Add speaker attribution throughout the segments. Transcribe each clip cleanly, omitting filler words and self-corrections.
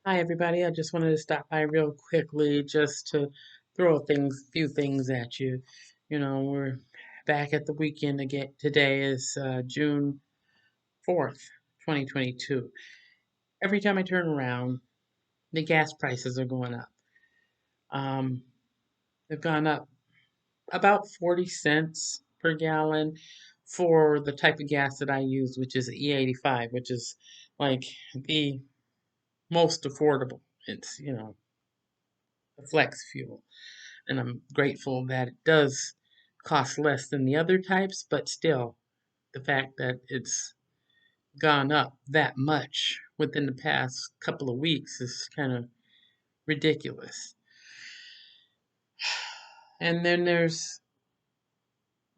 Speaker 1: Hi, everybody. I just wanted to stop by real quickly just to throw few things at you. We're back at the weekend again. Today is June 4th, 2022. Every time I turn around, the gas prices are going up. Um, they've gone up about 40 cents per gallon for the type of gas that I use, which is E85, which is like the most affordable. It's a flex fuel. And I'm grateful that it does cost less than the other types, but still, the fact that it's gone up that much within the past couple of weeks is kind of ridiculous. And then there's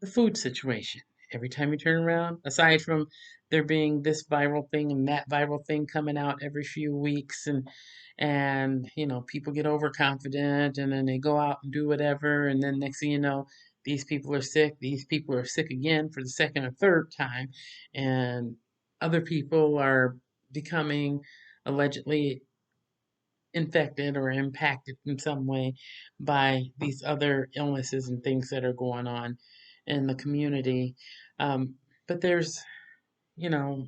Speaker 1: the food situation. Every time you turn around, aside from there being this viral thing and that viral thing coming out every few weeks, and people get overconfident and then they go out and do whatever, and then next thing you know, these people are sick again for the second or third time, and other people are becoming allegedly infected or impacted in some way by these other illnesses and things that are going on in the community. Um, but there's, you know,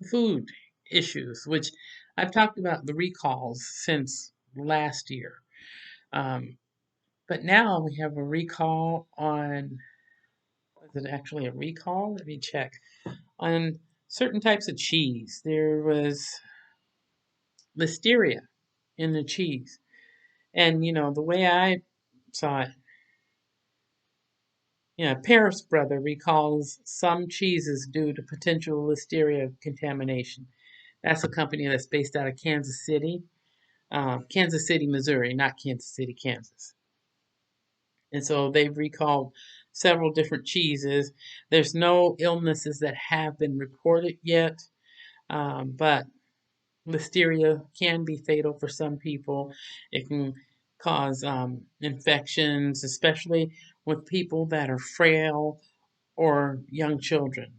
Speaker 1: food issues, which I've talked about the recalls since last year. Um, but now we have a recall on, is it actually a recall? Let me check. On certain types of cheese. There was listeria in the cheese. And, the way I saw it, Paris Brother recalls some cheeses due to potential listeria contamination. That's a company that's based out of Kansas City, Missouri, not Kansas City, Kansas. And so they've recalled several different cheeses. There's no illnesses that have been reported yet, but listeria can be fatal for some people. It can cause infections, especially with people that are frail or young children.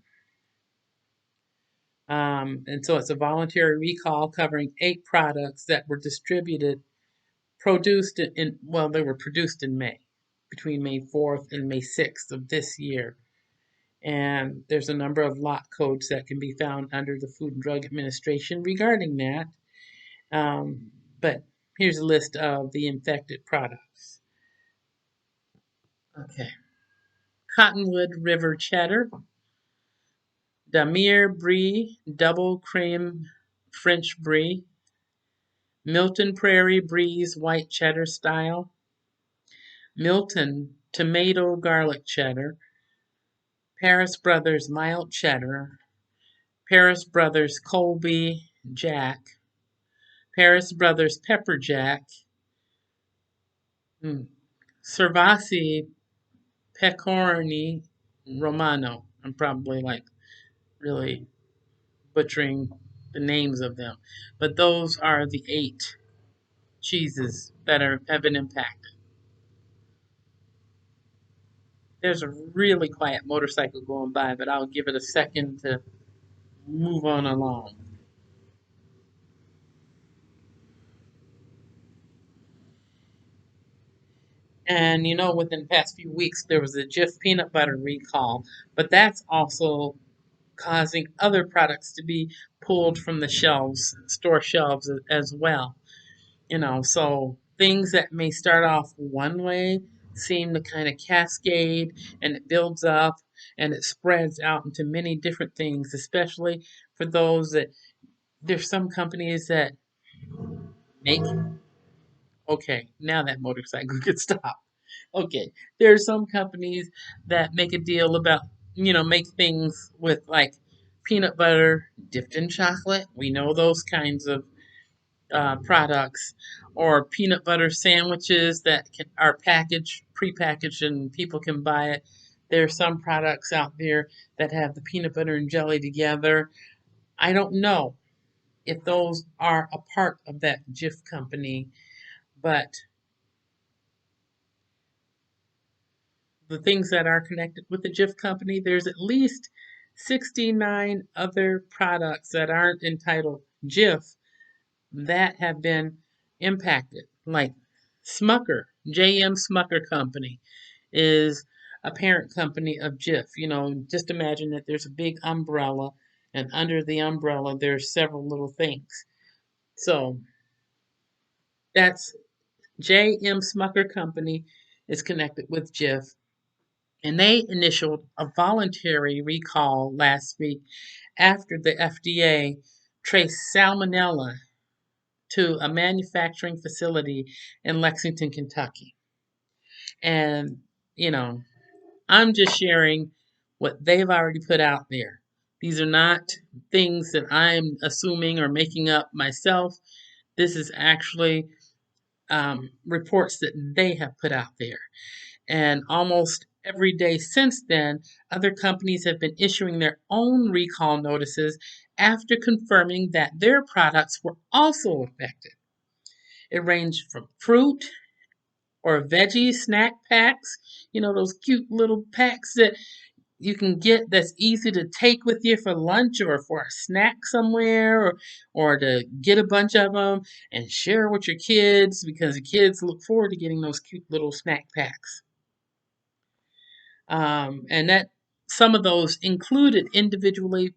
Speaker 1: And so it's a voluntary recall covering 8 products that were they were produced in May, between May 4th and May 6th of this year. And there's a number of lot codes that can be found under the Food and Drug Administration regarding that. But here's a list of the infected products. Okay. Cottonwood River Cheddar, Damier Brie Double Cream French Brie, Milton Prairie Breeze White Cheddar Style, Milton Tomato Garlic Cheddar, Paris Brothers Mild Cheddar, Paris Brothers Colby Jack, Paris Brothers Pepper Jack, Cervasi Pecorini Romano. I'm probably like really butchering the names of them, but those are the 8 cheeses that have been impacted. There's a really quiet motorcycle going by, but I'll give it a second to move on along. And within the past few weeks, there was a Jif peanut butter recall, but that's also causing other products to be pulled from the store shelves as well. So things that may start off one way seem to kind of cascade, and it builds up and it spreads out into many different things, especially for those that there's some companies that make, okay, now that motorcycle could stop. Okay, there are some companies that make a deal about, make things with like peanut butter dipped in chocolate. We know those kinds of products, or peanut butter sandwiches that are prepackaged, and people can buy it. There are some products out there that have the peanut butter and jelly together. I don't know if those are a part of that Jif company, but the things that are connected with the Jif company, there's at least 69 other products that aren't entitled Jif that have been impacted, like Smucker, JM Smucker Company is a parent company of Jif. Just imagine that there's a big umbrella, and under the umbrella, there's several little things. So that's J.M. Smucker Company is connected with Jif, and they initialed a voluntary recall last week after the FDA traced salmonella to a manufacturing facility in Lexington, Kentucky. And, you know, I'm just sharing what they've already put out there. These are not things that I'm assuming or making up myself. This is actually reports that they have put out there. And almost every day since then, other companies have been issuing their own recall notices after confirming that their products were also affected. It ranged from fruit or veggie snack packs, those cute little packs that you can get that's easy to take with you for lunch or for a snack somewhere, or to get a bunch of them and share with your kids because the kids look forward to getting those cute little snack packs. And that some of those included individually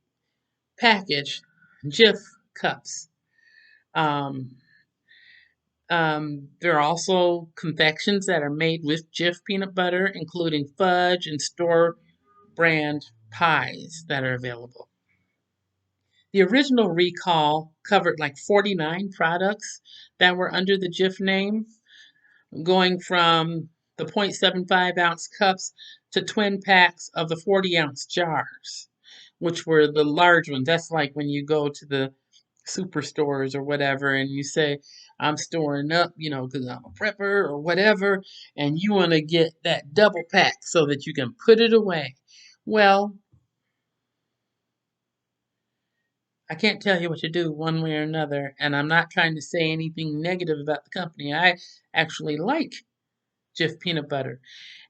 Speaker 1: packaged Jif cups. Um, there are also confections that are made with Jif peanut butter, including fudge and store brand pies that are available. The original recall covered like 49 products that were under the Jif name, going from the 0.75 ounce cups to twin packs of the 40-ounce jars, which were the large ones. That's like when you go to the superstores or whatever and you say, I'm storing up, because I'm a prepper or whatever, and you want to get that double pack so that you can put it away. Well, I can't tell you what to do one way or another, and I'm not trying to say anything negative about the company. I actually like Jif peanut butter,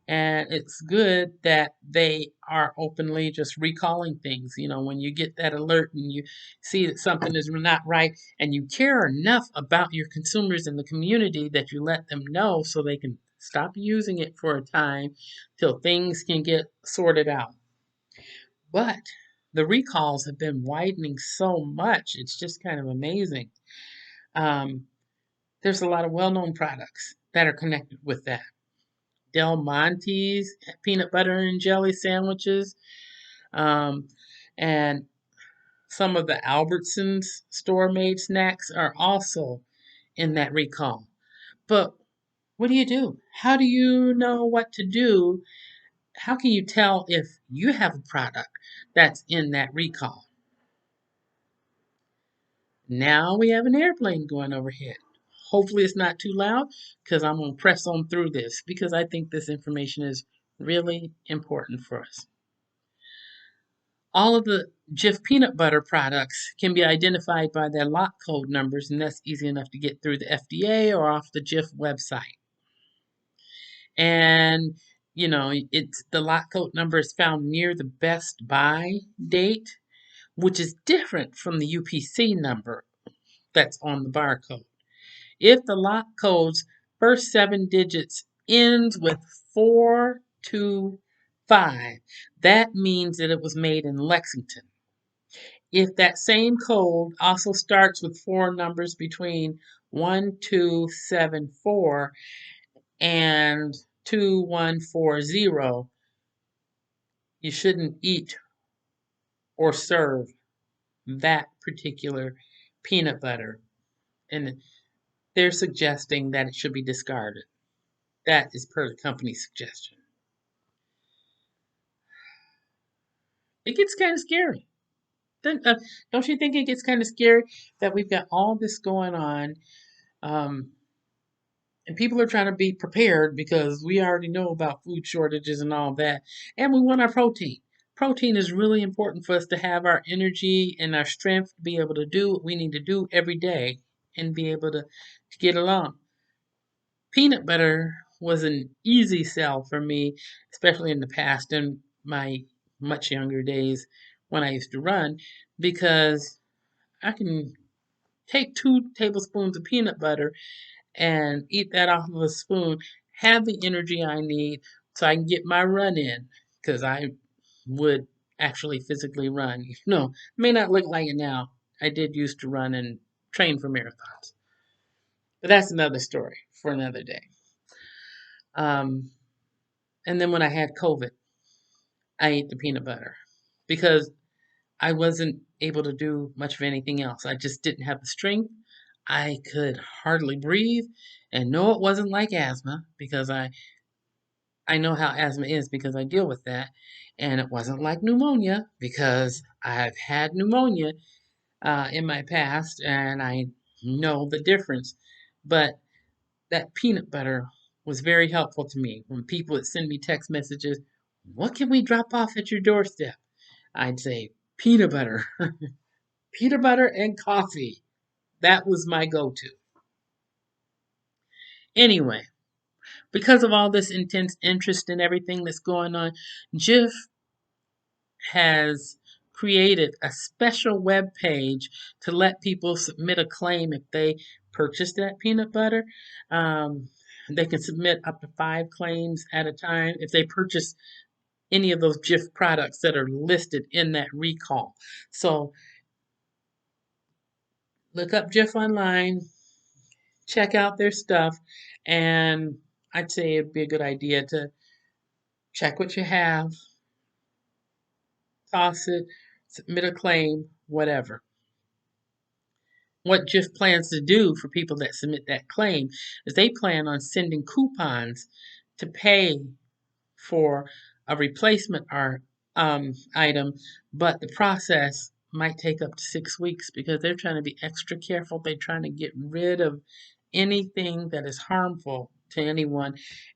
Speaker 1: and it's good that they are openly just recalling things. When you get that alert and you see that something is not right, and you care enough about your consumers in the community that you let them know so they can stop using it for a time till things can get sorted out. But the recalls have been widening so much, it's just kind of amazing. Um, there's a lot of well known products that are connected with that. Del Monte's peanut butter and jelly sandwiches, um, and some of the Albertsons store made snacks are also in that recall. But what do you do? How do you know what to do? How can you tell if you have a product that's in that recall? Now we have an airplane going overhead. Hopefully, it's not too loud because I'm going to press on through this because I think this information is really important for us. All of the Jif peanut butter products can be identified by their lot code numbers, and that's easy enough to get through the FDA or off the Jif website. And it's the lot code number is found near the best buy date, which is different from the UPC number that's on the barcode. If the lot code's first 7 digits ends with 425, that means that it was made in Lexington. If that same code also starts with four numbers between 1274 and 2140, you shouldn't eat or serve that particular peanut butter. And they're suggesting that it should be discarded. That is per the company's suggestion. It gets kind of scary. Don't you think it gets kind of scary that we've got all this going on, um, and people are trying to be prepared because we already know about food shortages and all that, and we want our protein. Protein is really important for us to have our energy and our strength to be able to do what we need to do every day and be able to get along. Peanut butter was an easy sell for me, especially in the past in my much younger days when I used to run, because I can take 2 tablespoons of peanut butter and eat that off of a spoon, have the energy I need so I can get my run in. Because I would actually physically run. May not look like it now. I did used to run and train for marathons. But that's another story for another day. Um, and then when I had COVID, I ate the peanut butter because I wasn't able to do much of anything else. I just didn't have the strength. I could hardly breathe. And no, it wasn't like asthma because I know how asthma is because I deal with that. And it wasn't like pneumonia because I've had pneumonia in my past and I know the difference. But that peanut butter was very helpful to me. When people would send me text messages, what can we drop off at your doorstep? I'd say peanut butter. Peanut butter and coffee. That was my go to. Anyway, because of all this intense interest in everything that's going on, Jif has created a special web page to let people submit a claim if they purchase that peanut butter. They can submit up to 5 claims at a time if they purchase any of those Jif products that are listed in that recall. So look up Jif online, check out their stuff, and I'd say it'd be a good idea to check what you have, toss it, submit a claim, whatever. What Jif plans to do for people that submit that claim is they plan on sending coupons to pay for a replacement item, but the process might take up to 6 weeks because they're trying to be extra careful. They're trying to get rid of anything that is harmful to anyone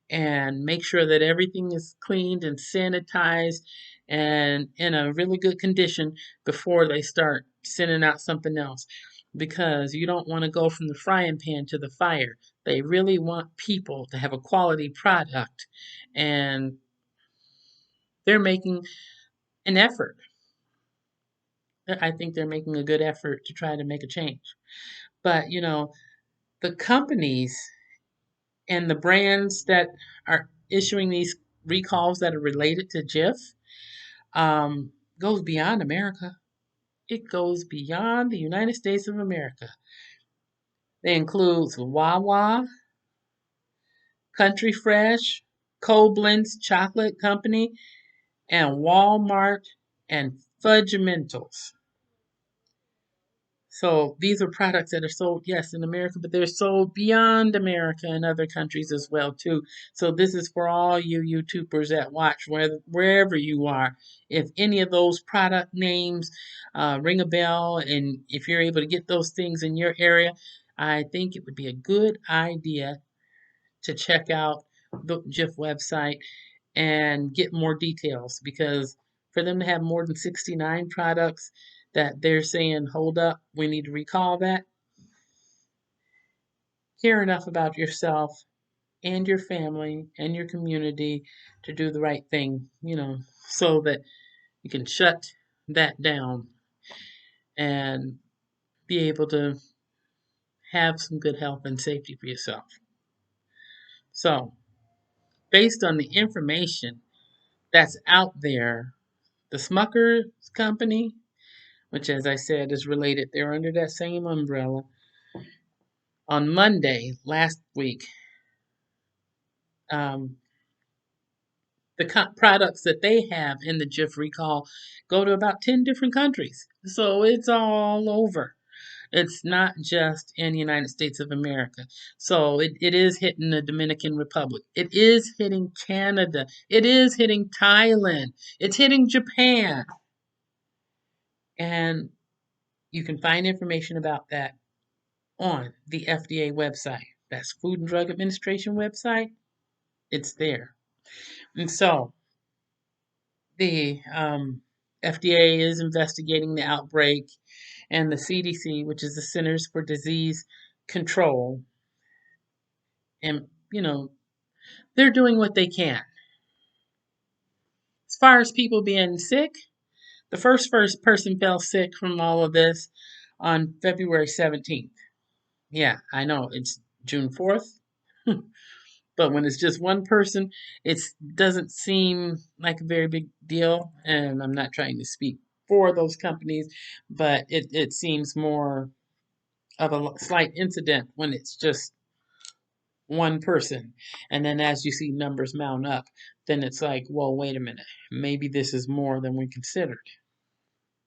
Speaker 1: and make sure that everything is cleaned and sanitized and in a really good condition before they start sending out something else because you don't want to go from the frying pan to the fire. They really want people to have a quality product and they're making an effort. I think they're making a good effort to try to make a change. But, the companies and the brands that are issuing these recalls that are related to Jif goes beyond America. It goes beyond the United States of America. They include Wawa, Country Fresh, Koblenz Chocolate Company, and Walmart and Fudgementals. So these are products that are sold, yes, in America, but they're sold beyond America and other countries as well too. So this is for all you YouTubers that watch, wherever you are. If any of those product names ring a bell, and if you're able to get those things in your area, I think it would be a good idea to check out the Jif website and get more details because for them to have more than 69 products that they're saying, hold up, we need to recall that, care enough about yourself and your family and your community to do the right thing, so that you can shut that down and be able to have some good health and safety for yourself. So, based on the information that's out there, the Smuckers Company, which, as I said, is related. They're under that same umbrella. On Monday last week, um, the products that they have in the Jif recall go to about 10 different countries. So it's all over. It's not just in the United States of America. So it is hitting the Dominican Republic. It is hitting Canada. It is hitting Thailand. It's hitting Japan. And you can find information about that on the FDA website. That's Food and Drug Administration website. It's there. And so the FDA is investigating the outbreak, and the CDC, which is the Centers for Disease Control, and they're doing what they can. As far as people being sick, the first person fell sick from all of this on February 17th. Yeah, I know it's June 4th, but when it's just one person, it doesn't seem like a very big deal. And I'm not trying to speak for those companies, but it seems more of a slight incident when it's just one person. And then as you see numbers mount up, then it's like, well, wait a minute. Maybe this is more than we considered.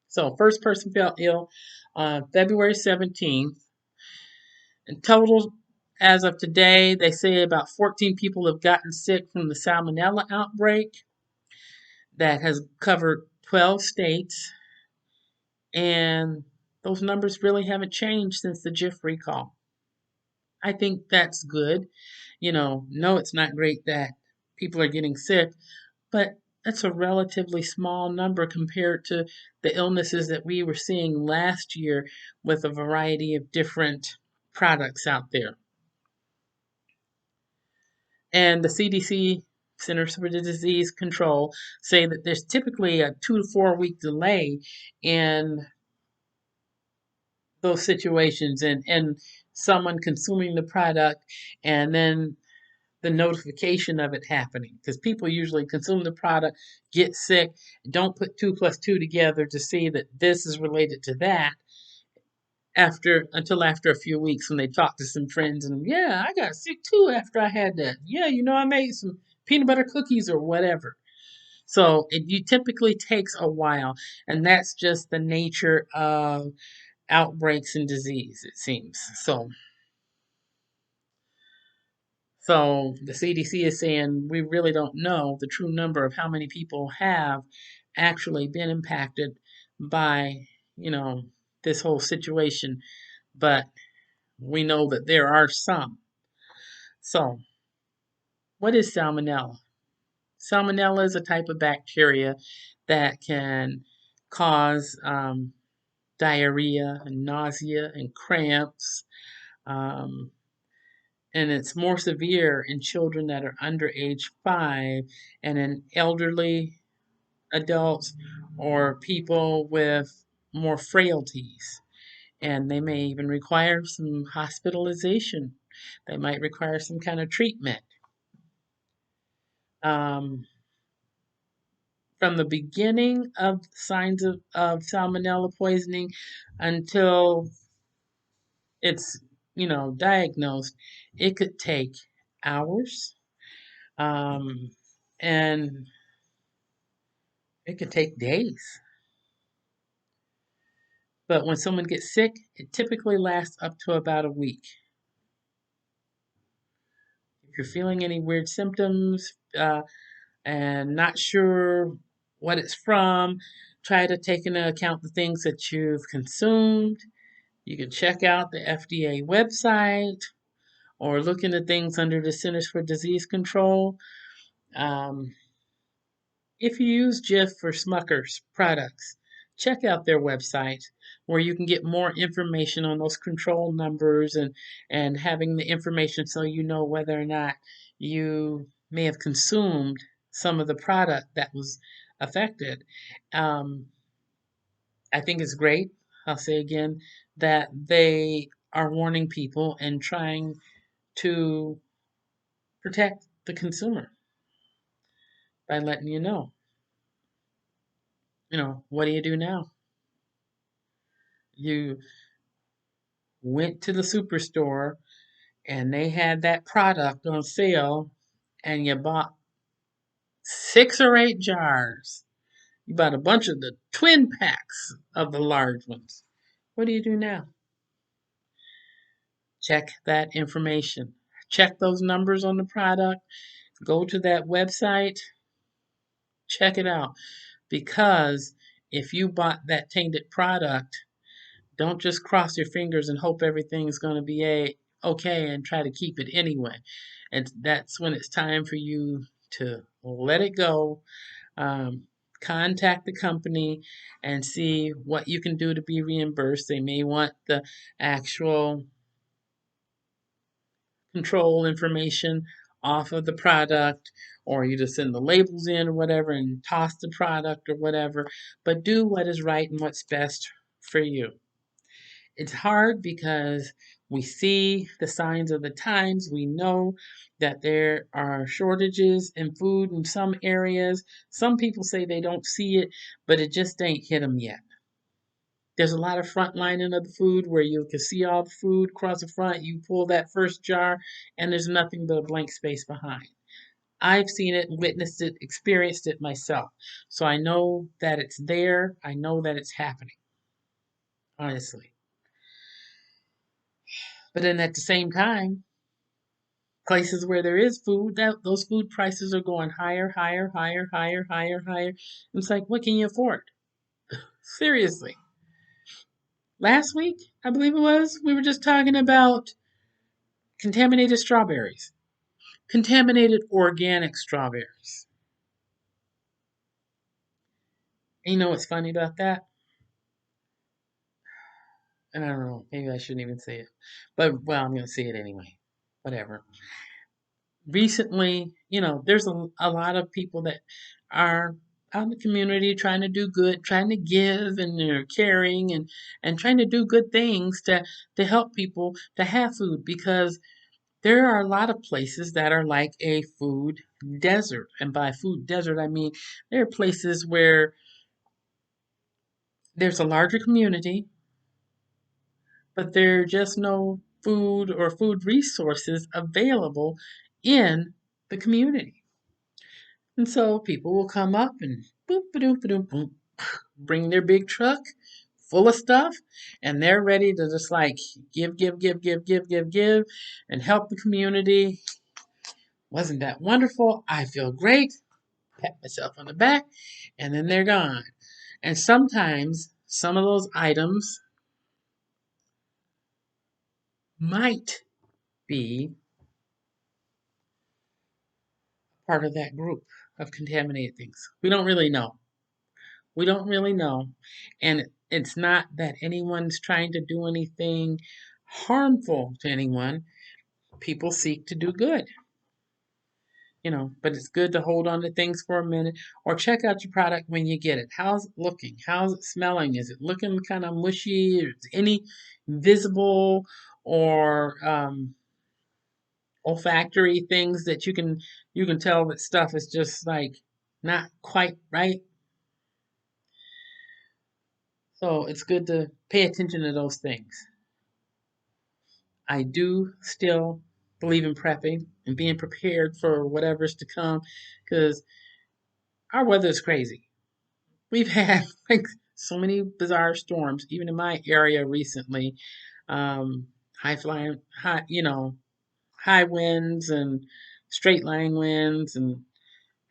Speaker 1: So, first person fell ill on February 17th. In total, as of today, they say about 14 people have gotten sick from the salmonella outbreak that has covered 12 states. And those numbers really haven't changed since the Jif recall. I think that's good. No, it's not great that people are getting sick, but that's a relatively small number compared to the illnesses that we were seeing last year with a variety of different products out there. And the CDC, Centers for Disease Control, say that there's typically a 2 to 4 week delay in those situations and someone consuming the product and then the notification of it happening, because people usually consume the product, get sick, don't put 2 plus 2 together to see that this is related to that after a few weeks when they talk to some friends and, yeah, I got sick too after I had that. Yeah, I made some peanut butter cookies or whatever. So it typically takes a while, and that's just the nature of outbreaks and disease, it seems. So the CDC is saying we really don't know the true number of how many people have actually been impacted by, you know, this whole situation, but we know that there are some. So, what is salmonella? Salmonella is a type of bacteria that can cause diarrhea and nausea and cramps. Um, and it's more severe in children that are under age 5 and in elderly adults or people with more frailties. And they may even require some hospitalization. They might require some kind of treatment. Um, from the beginning of signs of salmonella poisoning until it's, diagnosed, it could take hours. Um, and it could take days. But when someone gets sick, it typically lasts up to about a week. If you're feeling any weird symptoms and not sure what it's from, try to take into account the things that you've consumed. You can check out the FDA website or look into things under the Centers for Disease Control. Um, If you use Jif for Smucker's products, check out their website where you can get more information on those control numbers and having the information so you know whether or not you may have consumed some of the product that was affected. Um, I think it's great, I'll say again, that they are warning people and trying to protect the consumer by letting you know. What do you do now? You went to the superstore and they had that product on sale and you bought 6 or 8 jars. You bought a bunch of the twin packs of the large ones. What do you do now? Check that information. Check those numbers on the product. Go to that website. Check it out. Because if you bought that tainted product, don't just cross your fingers and hope everything's going to be okay and try to keep it anyway. And that's when it's time for you to let it go, contact the company, and see what you can do to be reimbursed. They may want the actual control information off of the product, or you just send the labels in or whatever and toss the product or whatever. But do what is right and what's best for you. It's hard because we see the signs of the times. We know that there are shortages in food in some areas. Some people say they don't see it, but it just ain't hit them yet. There's a lot of front lining of the food where you can see all the food across the front. You pull that first jar, and there's nothing but a blank space behind. I've seen it, witnessed it, experienced it myself. So I know that it's there. I know that it's happening, honestly. But then at the same time, places where there is food, that those food prices are going higher, higher, higher, higher, higher, higher. It's like, what can you afford? Seriously. Last week, I believe it was, we were just talking about contaminated strawberries, contaminated organic strawberries. And you know what's funny about that? And I don't know, maybe I shouldn't even say it. But, well, I'm going to say it anyway. Whatever. Recently, there's a lot of people that are out in the community trying to do good, trying to give, and they're caring and trying to do good things to help people to have food because there are a lot of places that are like a food desert. And by food desert, I mean there are places where there's a larger community, but there are just no food or food resources available in the community. And so people will come up and boop, ba-doop, ba-doop, boop, bring their big truck full of stuff, and they're ready to just like give, give, give, give, give, give, give, and help the community. Wasn't that wonderful? I feel great. Pat myself on the back, and then they're gone. And sometimes some of those items might be part of that group of contaminated things. We don't really know. We don't really know. And it's not that anyone's trying to do anything harmful to anyone. People seek to do good, but it's good to hold on to things for a minute or check out your product when you get it. How's it looking? How's it smelling? Is it looking kind of mushy? Is any visible or olfactory things that you can tell that stuff is just like not quite right? So it's good to pay attention to those things. I do still believe in prepping and being prepared for whatever's to come because our weather is crazy. We've had like so many bizarre storms, even in my area recently. Um, high flying, high winds and straight line winds and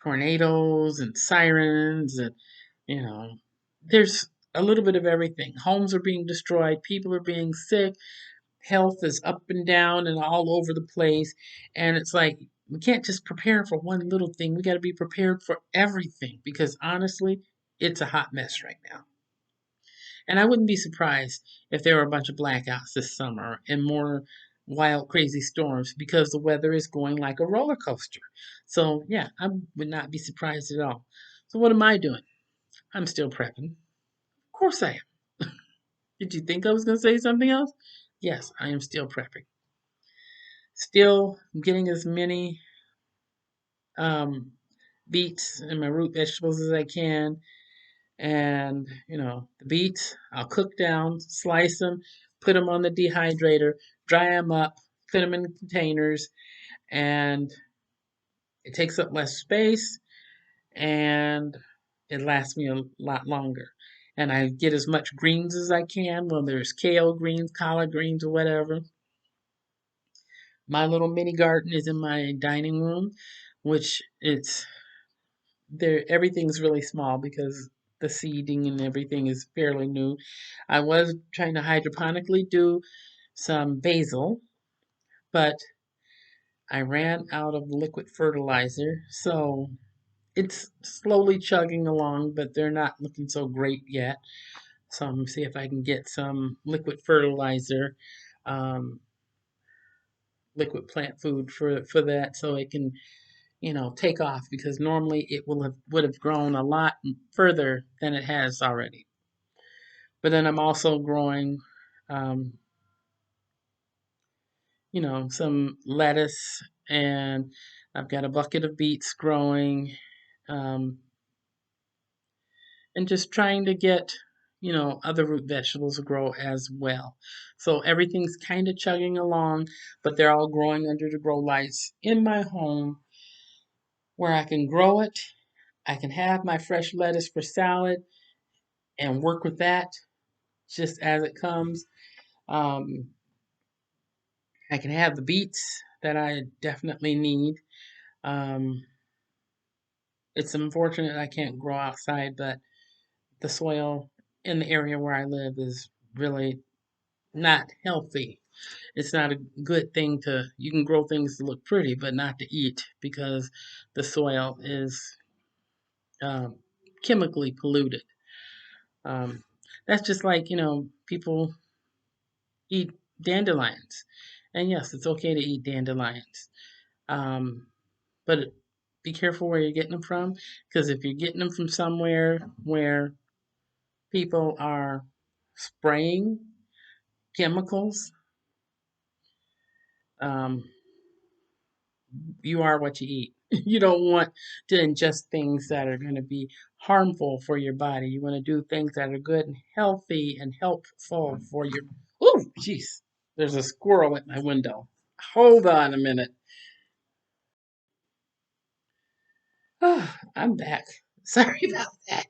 Speaker 1: tornadoes and sirens and you know, there's a little bit of everything. Homes are being destroyed, people are being sick, health is up and down and all over the place. And it's like, we can't just prepare for one little thing. We got to be prepared for everything because honestly, it's a hot mess right now. And I wouldn't be surprised if there were a bunch of blackouts this summer and more wild, crazy storms because the weather is going like a roller coaster. So, yeah, I would not be surprised at all. So, what am I doing? I'm still prepping. Of course I am. Did you think I was going to say something else? Yes, I am still prepping. Still getting as many um, beets and my root vegetables as I can. And, the beets, I'll cook down, slice them, put them on the dehydrator, dry them up, put them in containers, and it takes up less space and it lasts me a lot longer. And I get as much greens as I can, whether there's kale greens, collard greens, or whatever. My little mini garden is in my dining room, which it's there. Everything's really small because the seeding and everything is fairly new. I was trying to hydroponically do some basil, but I ran out of liquid fertilizer, so it's slowly chugging along, but they're not looking so great yet. So I'm gonna see if I can get some liquid fertilizer, um, liquid plant food for that, so it can take off because normally it would have grown a lot further than it has already. But then I'm also growing. um, some lettuce, and I've got a bucket of beets growing, um, and just trying to get, other root vegetables to grow as well. So everything's kind of chugging along, but they're all growing under the grow lights in my home where I can grow it. I can have my fresh lettuce for salad and work with that just as it comes. Um, I can have the beets that I definitely need. Um, it's unfortunate I can't grow outside, but the soil in the area where I live is really not healthy. It's not a good thing to, you can grow things to look pretty, but not to eat because the soil is um, chemically polluted. Um, that's just like, people eat dandelions. And yes, it's okay to eat dandelions. Um, but be careful where you're getting them from, because if you're getting them from somewhere where people are spraying chemicals, um, you are what you eat. You don't want to ingest things that are going to be harmful for your body. You want to do things that are good and healthy and helpful for your. Oh, jeez. There's a squirrel at my window. Hold on a minute. Oh, I'm back. Sorry about that.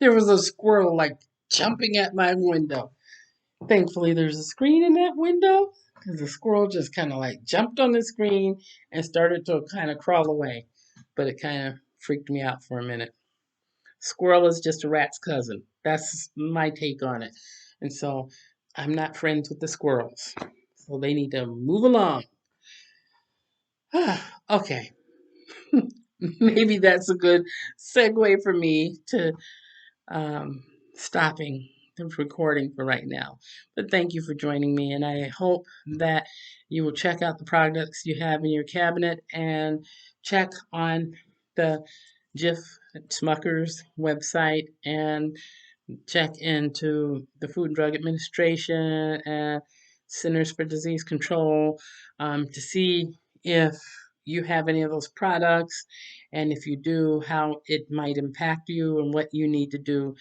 Speaker 1: There was a squirrel like jumping at my window. Thankfully, there's a screen in that window because the squirrel just kind of like jumped on the screen and started to kind of crawl away. But it kind of freaked me out for a minute. Squirrel is just a rat's cousin. That's my take on it. And so I'm not friends with the squirrels. So they need to move along. Okay. Maybe that's a good segue for me to um, stopping the recording for right now. But thank you for joining me, and I hope that you will check out the products you have in your cabinet and check on the Jif Smucker's website and check into the Food and Drug Administration and Centers for Disease Control to see if you have any of those products, and if you do, how it might impact you and what you need to do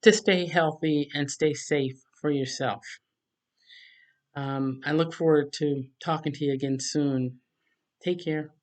Speaker 1: to stay healthy and stay safe for yourself. I look forward to talking to you again soon. Take care.